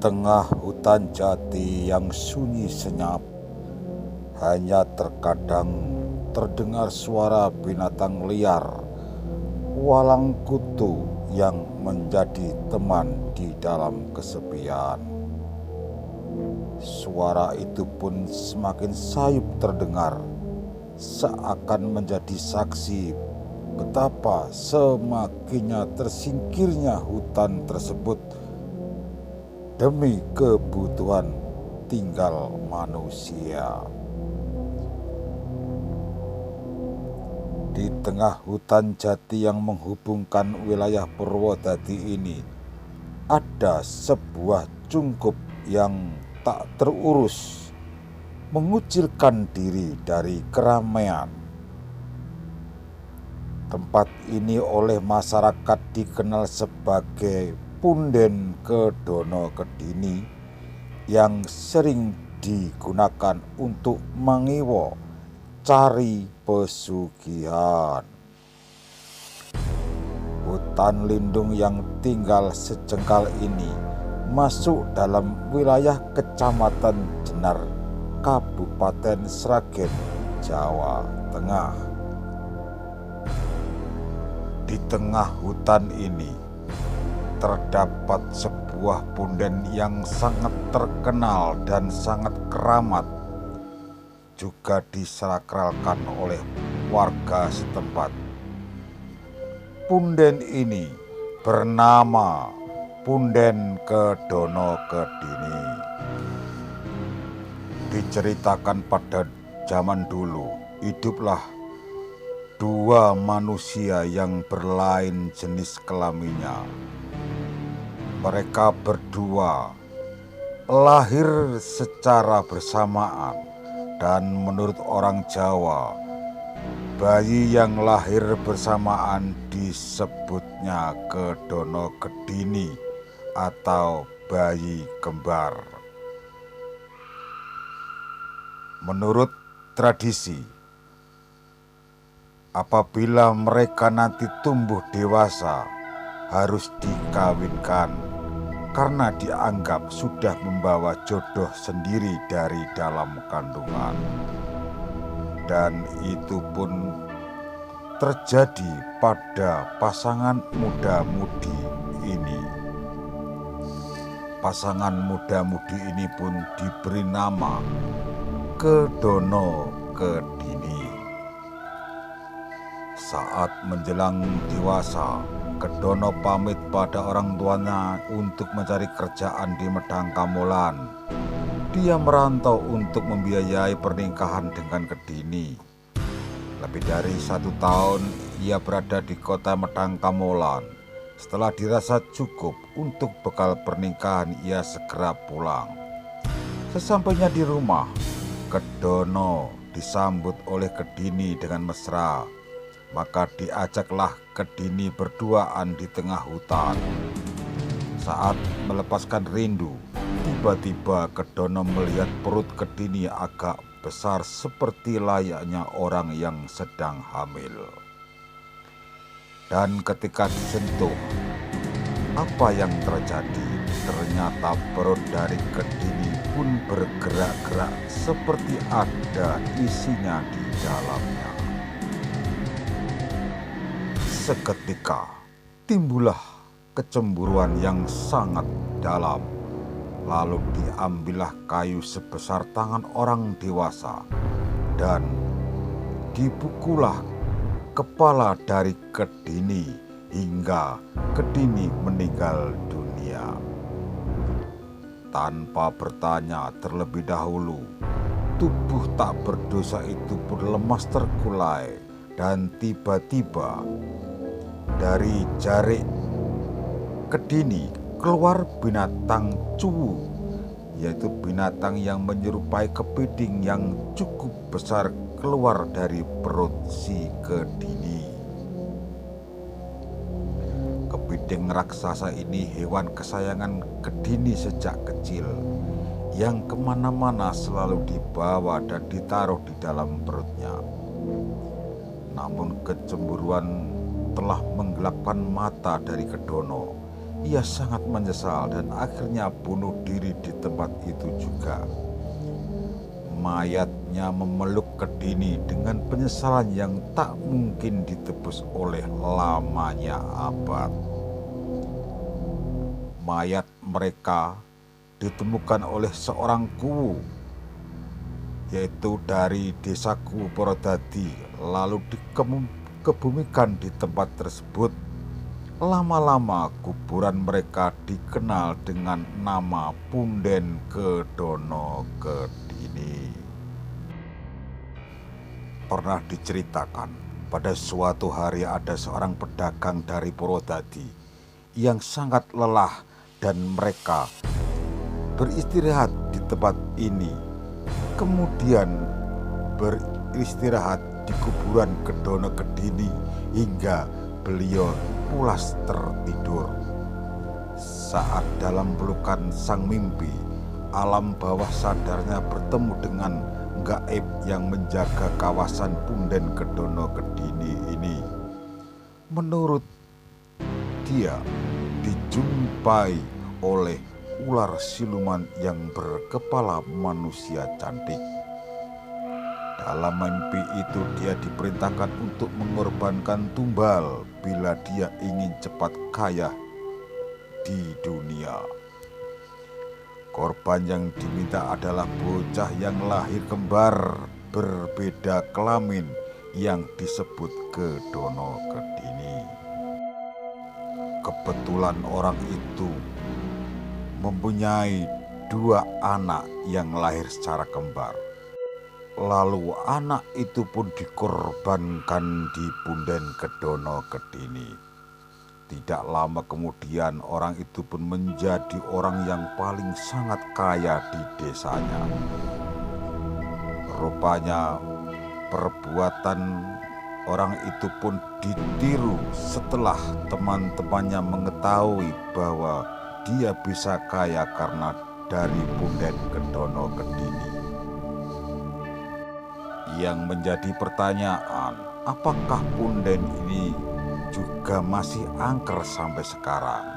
tengah hutan jati yang sunyi senyap, hanya terkadang terdengar suara binatang liar, walang kutu yang menjadi teman di dalam kesepian. Suara itu pun semakin sayup terdengar, seakan menjadi saksi betapa semakinnya tersingkirnya hutan tersebut demi kebutuhan tinggal manusia. Di tengah hutan jati yang menghubungkan wilayah Purwodadi ini, ada sebuah cungkup yang tak terurus, mengucilkan diri dari keramaian. Tempat ini oleh masyarakat dikenal sebagai Punden Kedono Kedhini, yang sering digunakan untuk mangiwo cari pesugihan. Hutan lindung yang tinggal sejengkal ini masuk dalam wilayah Kecamatan Jenar, Kabupaten Sragen, Jawa Tengah. Di tengah hutan ini terdapat sebuah punden yang sangat terkenal dan sangat keramat, juga disakralkan oleh warga setempat. Punden ini bernama Punden Kedono Kedhini. Diceritakan pada zaman dulu, hiduplah dua manusia yang berlain jenis kelaminnya. Mereka berdua lahir secara bersamaan, dan menurut orang Jawa, bayi yang lahir bersamaan disebutnya Kedono Kedhini atau bayi kembar. Menurut tradisi, apabila mereka nanti tumbuh dewasa, harus dikawinkan karena dianggap sudah membawa jodoh sendiri dari dalam kandungan. Dan itu pun terjadi pada pasangan muda-mudi ini. Pasangan muda-mudi ini pun diberi nama Kedono Kedhini. Saat menjelang dewasa, Kedono pamit pada orang tuanya untuk mencari kerjaan di Medang Kamolan. Dia merantau untuk membiayai pernikahan dengan Kedhini. Lebih dari 1 tahun ia berada di kota Medang Kamolan. Setelah dirasa cukup untuk bekal pernikahan, ia segera pulang. Sesampainya di rumah, Kedono disambut oleh Kedhini dengan mesra. Maka diajaklah Kedhini berduaan di tengah hutan. Saat melepaskan rindu, tiba-tiba Kedono melihat perut Kedhini agak besar seperti layaknya orang yang sedang hamil. Dan ketika disentuh, apa yang terjadi? Ternyata perut dari Kedhini pun bergerak-gerak seperti ada isinya di dalamnya. Seketika timbullah kecemburuan yang sangat dalam. Lalu diambillah kayu sebesar tangan orang dewasa dan dipukullah kepala dari Kedhini hingga Kedhini meninggal dunia. Tanpa bertanya terlebih dahulu, tubuh tak berdosa itu pun lemas terkulai, dan tiba-tiba dari jari Kedhini keluar binatang cuwu, yaitu binatang yang menyerupai kepiting yang cukup besar keluar dari perut si Kedhini. Kepiting raksasa ini hewan kesayangan Kedhini sejak kecil, yang kemana-mana selalu dibawa dan ditaruh di dalam perutnya. Namun kecemburuan telah menggelapkan mata dari Kedono Ia sangat menyesal dan akhirnya bunuh diri di tempat itu juga. Mayatnya memeluk Kedini dengan penyesalan yang tak mungkin ditebus oleh lamanya abad. Mayat mereka ditemukan oleh seorang kuwu, yaitu dari desa Kuwu Porodadi, lalu dikebumikan di tempat tersebut. Lama-lama kuburan mereka dikenal dengan nama Punden Kedono Kedini. Pernah diceritakan, pada suatu hari ada seorang pedagang dari Porodadi yang sangat lelah dan mereka beristirahat di tempat ini. Kemudian beristirahat di kuburan Kedono Kedini hingga beliau pulas tertidur. Saat dalam pelukan sang mimpi, alam bawah sadarnya bertemu dengan gaib yang menjaga kawasan Punden Kedono Kedini ini. Menurut dia, dijumpai oleh ular siluman yang berkepala manusia cantik. Dalam mimpi itu dia diperintahkan untuk mengorbankan tumbal bila dia ingin cepat kaya di dunia. Korban yang diminta adalah bocah yang lahir kembar berbeda kelamin yang disebut Kedono Kedini. Kebetulan orang itu mempunyai 2 anak yang lahir secara kembar. Lalu anak itu pun dikorbankan di Punden Kedono Kedini. Tidak lama kemudian orang itu pun menjadi orang yang paling sangat kaya di desanya. Rupanya perbuatan orang itu pun ditiru setelah teman-temannya mengetahui bahwa dia bisa kaya karena dari Punden Kedono Kedini. Yang menjadi pertanyaan, apakah Punden ini juga masih angker sampai sekarang?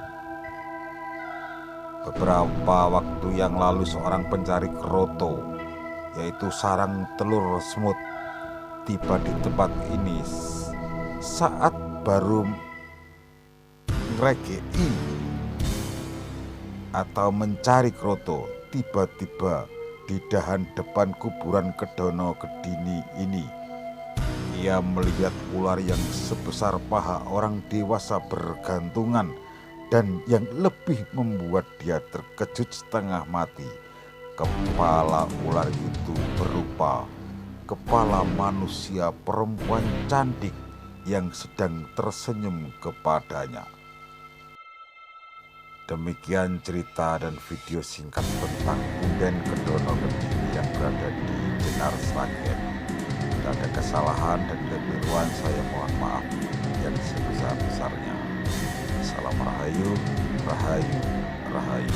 Beberapa waktu yang lalu seorang pencari keroto, yaitu sarang telur semut, tiba di tempat ini. Saat baru ngregei atau mencari keroto, tiba-tiba di dahan depan kuburan Kedono Kedini ini, ia melihat ular yang sebesar paha orang dewasa bergantungan, dan yang lebih membuat dia terkejut setengah mati, kepala ular itu berupa kepala manusia perempuan cantik yang sedang tersenyum kepadanya. Demikian cerita dan video singkat tentang Punden Kedono Kedini yang berada di Jenar Sragen. Jika ada kesalahan dan kekeliruan, saya mohon maaf yang sebesar-besarnya. Salam Rahayu, Rahayu, Rahayu.